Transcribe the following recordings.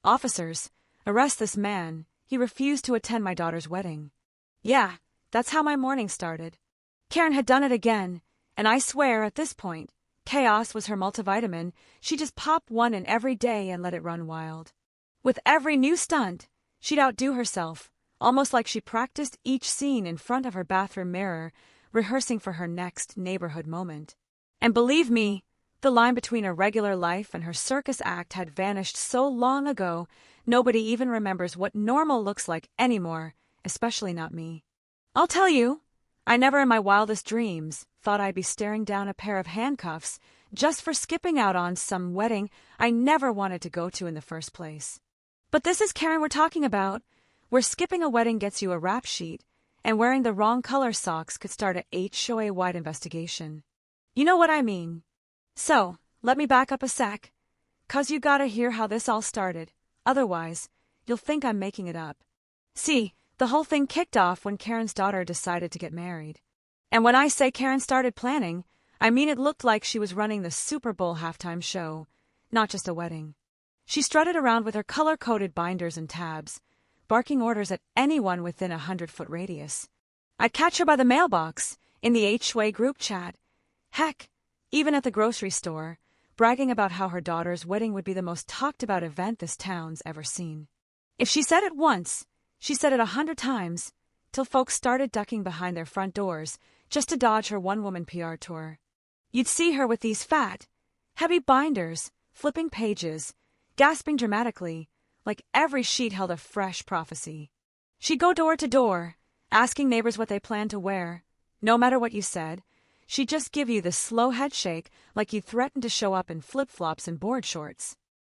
"Officers, arrest this man. He refused to attend my daughter's wedding." Yeah, that's how my morning started. Karen had done it again, and I swear at this point, chaos was her multivitamin. She just popped one in every day and let it run wild. With every new stunt, she'd outdo herself, almost like she practiced each scene in front of her bathroom mirror, rehearsing for her next neighborhood moment. And believe me, the line between her regular life and her circus act had vanished so long ago, nobody even remembers what normal looks like anymore, especially not me. I'll tell you, I never in my wildest dreams thought I'd be staring down a pair of handcuffs just for skipping out on some wedding I never wanted to go to in the first place. But this is Karen we're talking about, where skipping a wedding gets you a rap sheet, and wearing the wrong color socks could start a HOA-wide investigation. You know what I mean. So, let me back up a sec, 'cause you gotta hear how this all started. Otherwise, you'll think I'm making it up. See, the whole thing kicked off when Karen's daughter decided to get married. And when I say Karen started planning, I mean it looked like she was running the Super Bowl halftime show, not just a wedding. She strutted around with her color-coded binders and tabs, barking orders at anyone within a 100-foot radius. I'd catch her by the mailbox, in the HOA group chat. Heck, even at the grocery store, bragging about how her daughter's wedding would be the most talked-about event this town's ever seen. If she said it once, she said it 100 times, till folks started ducking behind their front doors just to dodge her one-woman PR tour. You'd see her with these fat, heavy binders, flipping pages, gasping dramatically, like every sheet held a fresh prophecy. She'd go door to door, asking neighbors what they planned to wear. No matter what you said, she'd just give you the slow head shake like you threatened to show up in flip-flops and board shorts.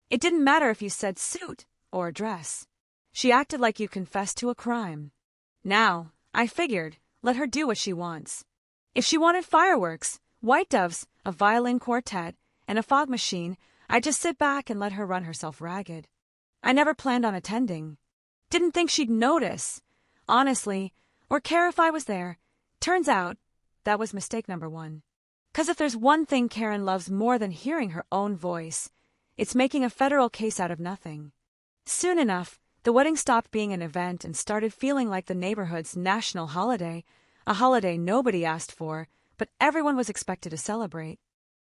It didn't matter if you said suit or dress. She acted like you confessed to a crime. Now, I figured, let her do what she wants. If she wanted fireworks, white doves, a violin quartet, and a fog machine, I'd just sit back and let her run herself ragged. I never planned on attending. Didn't think she'd notice, honestly, or care if I was there. Turns out, that was mistake number one. 'Cause if there's one thing Karen loves more than hearing her own voice, it's making a federal case out of nothing. Soon enough, the wedding stopped being an event and started feeling like the neighborhood's national holiday, a holiday nobody asked for, but everyone was expected to celebrate.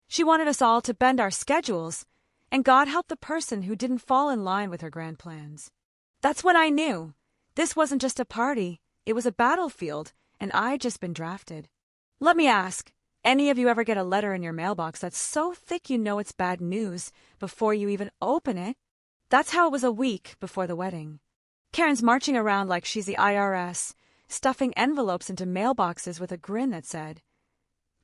She wanted us all to bend our schedules, and God help the person who didn't fall in line with her grand plans. That's when I knew. This wasn't just a party, it was a battlefield, and I'd just been drafted. Let me ask, any of you ever get a letter in your mailbox that's so thick you know it's bad news before you even open it? That's how it was a week before the wedding. Karen's marching around like she's the IRS, stuffing envelopes into mailboxes with a grin that said,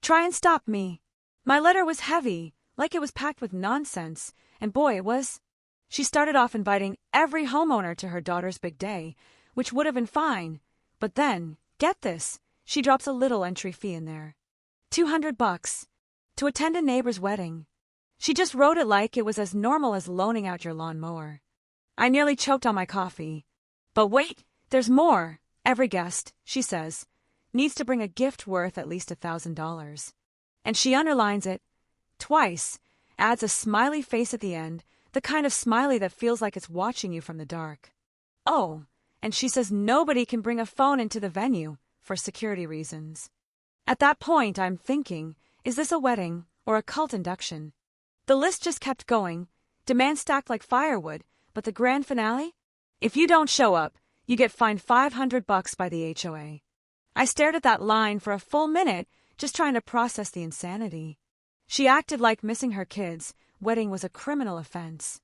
"Try and stop me." My letter was heavy, like it was packed with nonsense, and boy, it was. She started off inviting every homeowner to her daughter's big day, which would have been fine, but then, get this, she drops a little entry fee in there. $200 to attend a neighbor's wedding. She just wrote it like it was as normal as loaning out your lawnmower. I nearly choked on my coffee. But wait, there's more. Every guest, she says, needs to bring a gift worth at least $1,000. And she underlines it twice, adds a smiley face at the end, the kind of smiley that feels like it's watching you from the dark. Oh, and she says nobody can bring a phone into the venue for security reasons. At that point, I'm thinking, is this a wedding or a cult induction? The list just kept going, demands stacked like firewood, but the grand finale? If you don't show up, you get fined $500 by the HOA. I stared at that line for a full minute, just trying to process the insanity. She acted like missing her kids' wedding was a criminal offense.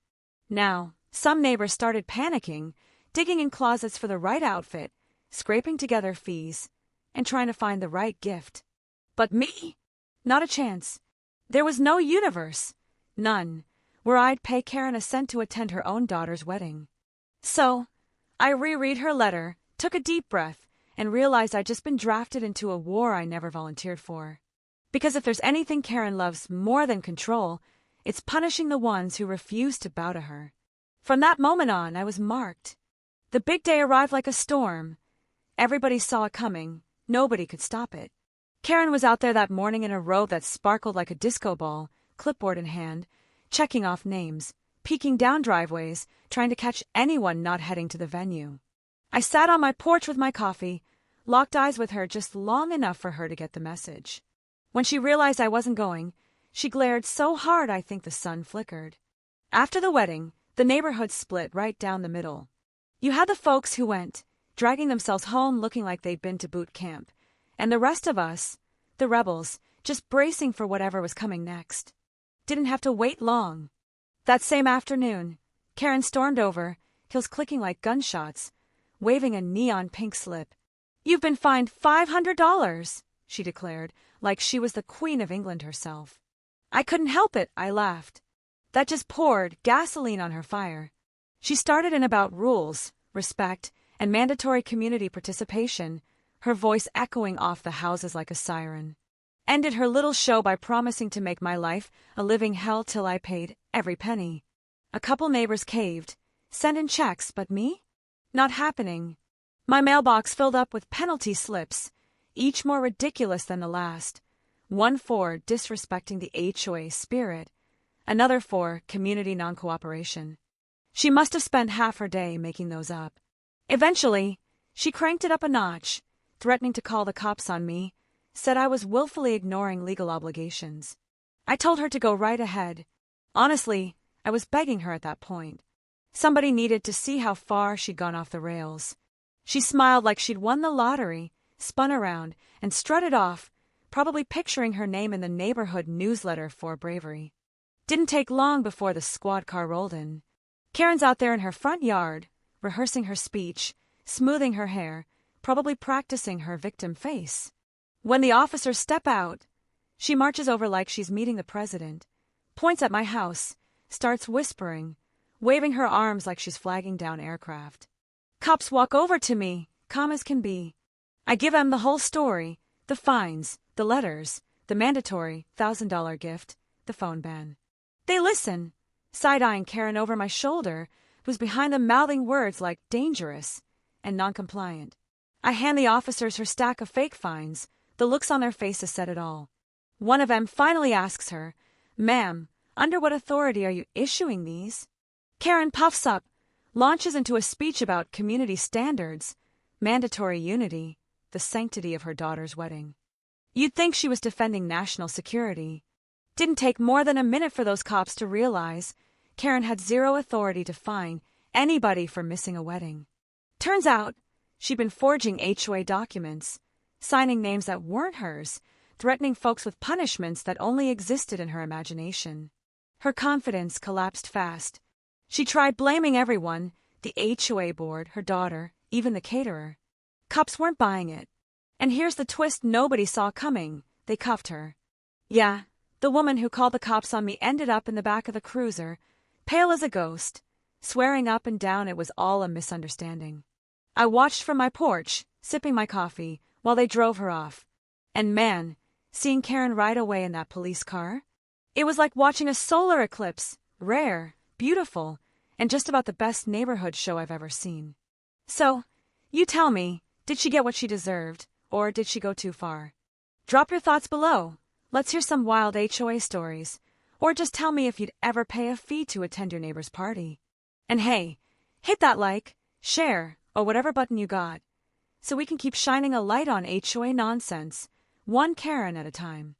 Now, some neighbors started panicking, digging in closets for the right outfit, scraping together fees, and trying to find the right gift. But me? Not a chance. There was no universe, none, where I'd pay Karen a cent to attend her own daughter's wedding. So, I reread her letter, took a deep breath, and realized I'd just been drafted into a war I never volunteered for. Because if there's anything Karen loves more than control, it's punishing the ones who refuse to bow to her. From that moment on, I was marked. The big day arrived like a storm. Everybody saw it coming. Nobody could stop it. Karen was out there that morning in a robe that sparkled like a disco ball, clipboard in hand, checking off names, peeking down driveways, trying to catch anyone not heading to the venue. I sat on my porch with my coffee, locked eyes with her just long enough for her to get the message. When she realized I wasn't going, she glared so hard I think the sun flickered. After the wedding, the neighborhood split right down the middle. You had the folks who went, dragging themselves home looking like they'd been to boot camp, and the rest of us, the rebels, just bracing for whatever was coming next. Didn't have to wait long. That same afternoon, Karen stormed over, heels clicking like gunshots, waving a neon pink slip. "You've been fined $500, she declared, like she was the Queen of England herself. I couldn't help it, I laughed. That just poured gasoline on her fire. She started in about rules, respect, and mandatory community participation, her voice echoing off the houses like a siren. Ended her little show by promising to make my life a living hell till I paid every penny. A couple neighbors caved, sent in checks, but me? Not happening. My mailbox filled up with penalty slips, each more ridiculous than the last. One for disrespecting the HOA spirit, another for community non-cooperation. She must have spent half her day making those up. Eventually, she cranked it up a notch, threatening to call the cops on me, said I was willfully ignoring legal obligations. I told her to go right ahead. Honestly, I was begging her at that point. Somebody needed to see how far she'd gone off the rails. She smiled like she'd won the lottery, spun around, and strutted off, probably picturing her name in the neighborhood newsletter for bravery. Didn't take long before the squad car rolled in. Karen's out there in her front yard, rehearsing her speech, smoothing her hair, probably practicing her victim face. When the officers step out, she marches over like she's meeting the president, points at my house, starts whispering, waving her arms like she's flagging down aircraft. Cops walk over to me, calm as can be. I give them the whole story, the fines, the letters, the mandatory $1,000 gift, the phone ban. They listen, side-eyeing Karen over my shoulder, who's behind them mouthing words like dangerous and non-compliant. I hand the officers her stack of fake fines. The looks on their faces said it all. One of them finally asks her, "Ma'am, under what authority are you issuing these?" Karen puffs up, launches into a speech about community standards, mandatory unity, the sanctity of her daughter's wedding. You'd think she was defending national security. Didn't take more than a minute for those cops to realize Karen had zero authority to fine anybody for missing a wedding. Turns out, she'd been forging HOA documents, signing names that weren't hers, threatening folks with punishments that only existed in her imagination. Her confidence collapsed fast. She tried blaming everyone, the HOA board, her daughter, even the caterer. Cops weren't buying it. And here's the twist nobody saw coming. They cuffed her. Yeah, the woman who called the cops on me ended up in the back of the cruiser, pale as a ghost, swearing up and down it was all a misunderstanding. I watched from my porch, sipping my coffee, while they drove her off. And man, seeing Karen ride away in that police car, it was like watching a solar eclipse, rare, beautiful, and just about the best neighborhood show I've ever seen. So, you tell me, did she get what she deserved, or did she go too far? Drop your thoughts below. Let's hear some wild HOA stories, or just tell me if you'd ever pay a fee to attend your neighbor's party. And hey, hit that like, share, or whatever button you got, so we can keep shining a light on HOA nonsense, one Karen at a time.